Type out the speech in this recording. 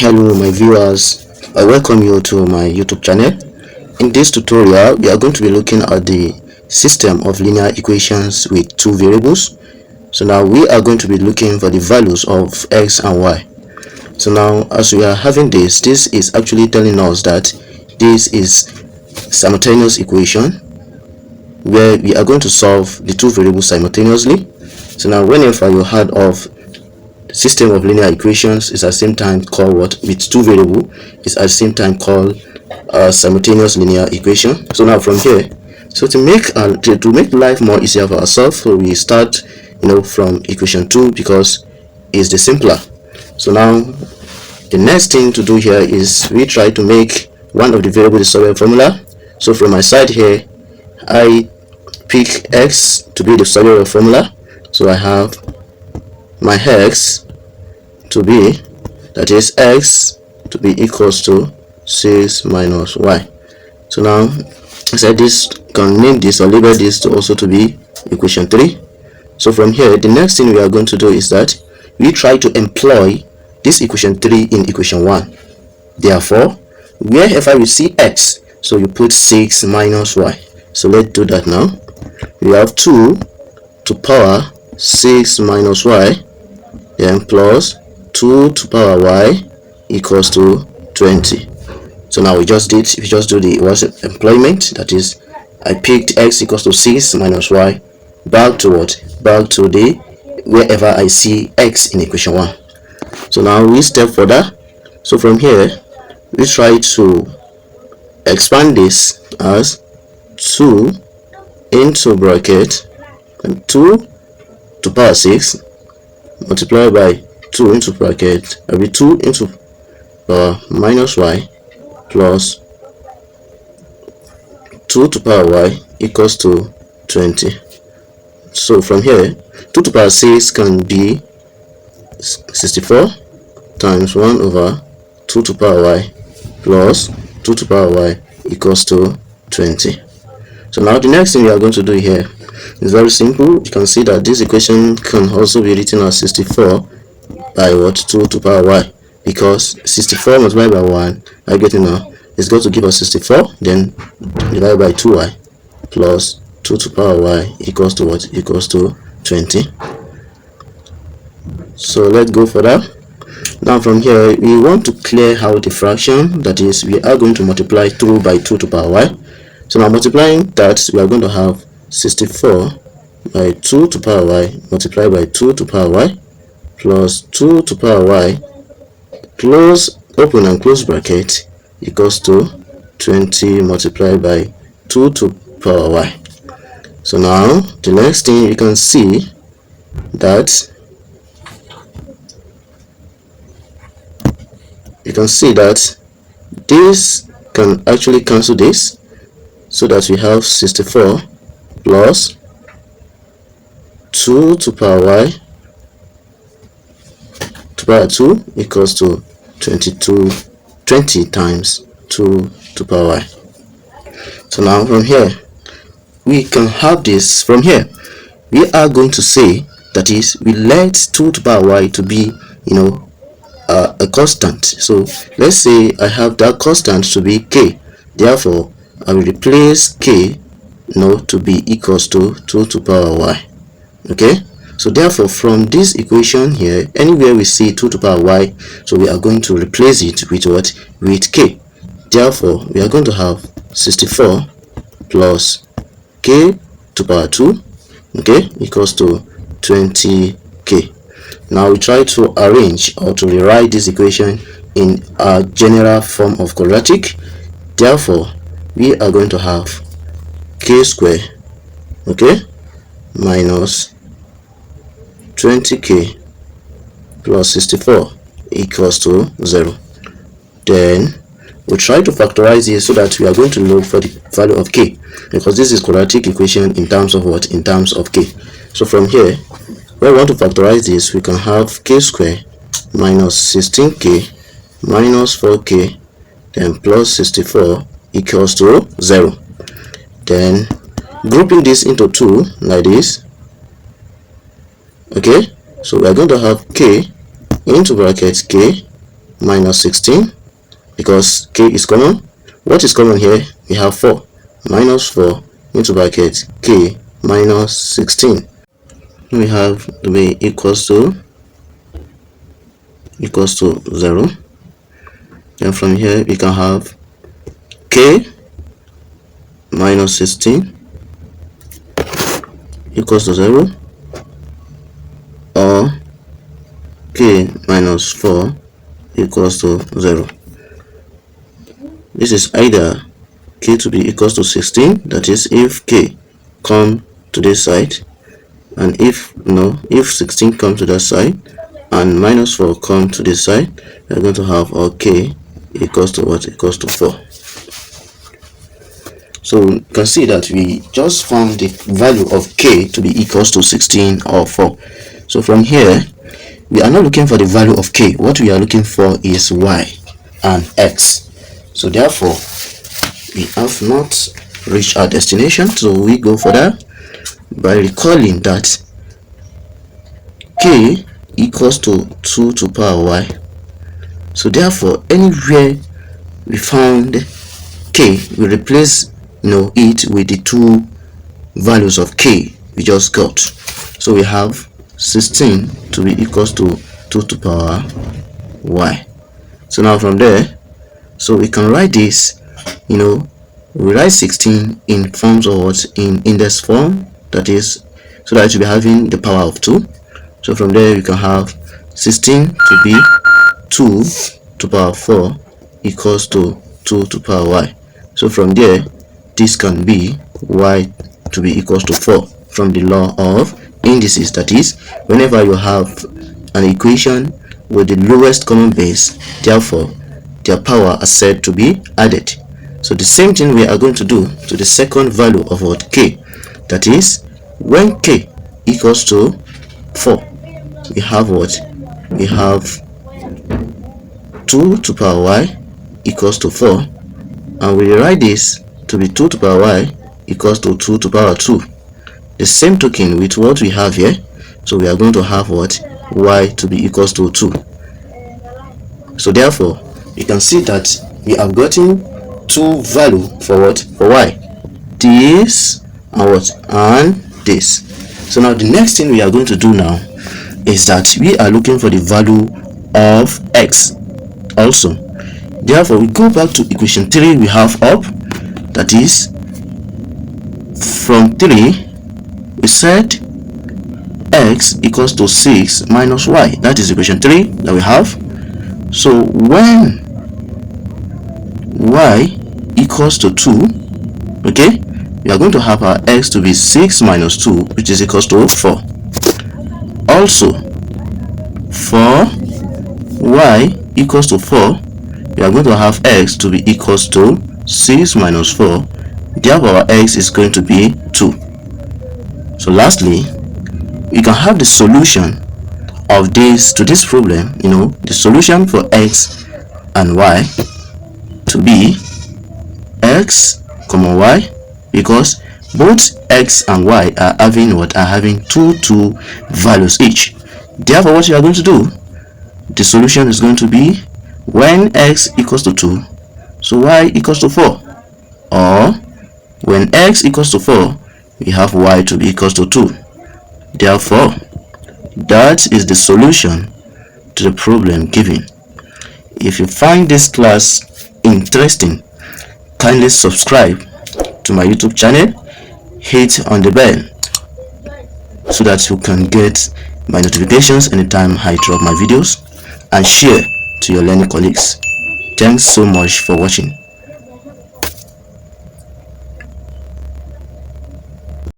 Hello my viewers, I welcome you to my YouTube channel. In this tutorial we are going to be looking at the system of linear equations with two variables. So now we are going to be looking for the values of x and y. So now as we are having this is actually telling us that this is simultaneous equation where we are going to solve the two variables simultaneously. So now whenever you heard of system of linear equations, is at the same time called what? With two variable is at the same time called simultaneous linear equation. So now from here, so to make life more easier for ourselves, so we start from equation 2 because it's the simpler. So now the next thing to do here is we try to make one of the variable the Solver formula. So from my side here, I pick x to be the Solver formula. So I have my x to be, that is x to be equals to 6 minus y. So now I said this, can name this or label this to also to be equation 3. So from here the next thing we are going to do is that we try to employ this equation 3 in equation 1. Therefore wherever we see x, so you put 6 minus y. So let's do that now. We have 2 to power 6 minus y, then plus 2 to power y equals to 20. So now we just do the employment, that is I picked x equals to 6 minus y back to what? Back to the wherever I see x in equation 1. So now we step further. So from here we try to expand this as 2 into bracket and 2 to power 6 multiplied by 2 into bracket, will be 2 into power minus y plus 2 to power y equals to 20. So from here 2 to power 6 can be 64 times 1 over 2 to power y plus 2 to power y equals to 20. So now the next thing we are going to do here is very simple. You can see that this equation can also be written as 64 by what? 2 to power y, because 64 multiplied by 1, I get it now, it's going to give us 64, then divided by 2y plus 2 to power y equals to what? Equals to 20. So let's go for that. Now from here we want to clear out the fraction, that is we are going to multiply through by 2 to power y. So now multiplying that, we are going to have 64 by 2 to power y multiplied by 2 to power y plus 2 to power y, close, open and close bracket, equals to 20 multiplied by 2 to power y. So now the next thing you can see that this can actually cancel this, so that we have 64 plus 2 to power y to power 2 equals to 20 times 2 to power y. So now from here we can have this. From here we are going to say, that is we let 2 to power y to be a constant. So let's say I have that constant to be k, therefore I will replace k to be equals to 2 to power y. Okay, so therefore from this equation here, anywhere we see 2 to power y, so we are going to replace it with what? With k. Therefore we are going to have 64 plus k to power 2, okay, equals to 20k. Now we try to arrange or to rewrite this equation in a general form of quadratic. Therefore we are going to have k squared, okay, minus 20k plus 64 equals to 0. Then we try to factorize this so that we are going to look for the value of k, because this is quadratic equation in terms of what? In terms of k. So from here, when we want to factorize this, we can have k squared minus 16k minus 4k then plus 64 equals to 0. Then grouping this into 2 like this, okay, so we are going to have k into bracket k minus 16 because k is common. What is common here? We have 4 minus 4 into bracket k minus 16. We have to be equals to 0. Then from here we can have k minus 16 equals to 0, or k minus 4 equals to 0. This is either k to be equals to 16, that is if k come to this side, and if 16 come to that side and minus 4 come to this side, we are going to have our k equals to what? Equals to 4. So you can see that we just found the value of k to be equals to 16 or 4. So from here we are not looking for the value of k. What we are looking for is y and x. So therefore we have not reached our destination, so we go further by recalling that k equals to 2 to power y. So therefore anywhere we found k, we replace it with the two values of k we just got. So we have 16 to be equals to 2 to power y. So now from there, so we can write this, we write 16 in forms of what? In index form, that is, so that you'll be having the power of 2. So from there you can have 16 to be 2 to power 4 equals to 2 to power y. So from there this can be y to be equals to 4 from the law of indices, that is, whenever you have an equation with the lowest common base, therefore their power are said to be added. So the same thing we are going to do to the second value of what? K, that is, when k equals to 4, we have what? We have 2 to power y equals to 4, and we write this to be 2 to power y equals to 2 to power 2. The same token with what we have here, so we are going to have what? Y to be equals to 2. So therefore you can see that we have gotten two value for what? For y, this and what? And this. So now the next thing we are going to do now is that we are looking for the value of x also. Therefore we go back to equation 3 we have up, that is, from 3 we said x equals to 6 minus y. That is equation 3 that we have. So when y equals to 2, okay, we are going to have our x to be 6 minus 2, which is equals to 4. Also for y equals to 4, we are going to have x to be equals to 6 minus 4, therefore our x is going to be 2. So lastly, we can have the solution of this to this problem, the solution for x and y to be x comma y, because both x and y are having what? Are having two values each. Therefore what you are going to do, the solution is going to be when x equals to 2, so y equals to 4, or when x equals to 4, we have y to be equals to 2. Therefore that is the solution to the problem given. If you find this class interesting, kindly subscribe to my YouTube channel, hit on the bell so that you can get my notifications anytime I drop my videos, and share to your learning colleagues. Thanks so much for watching.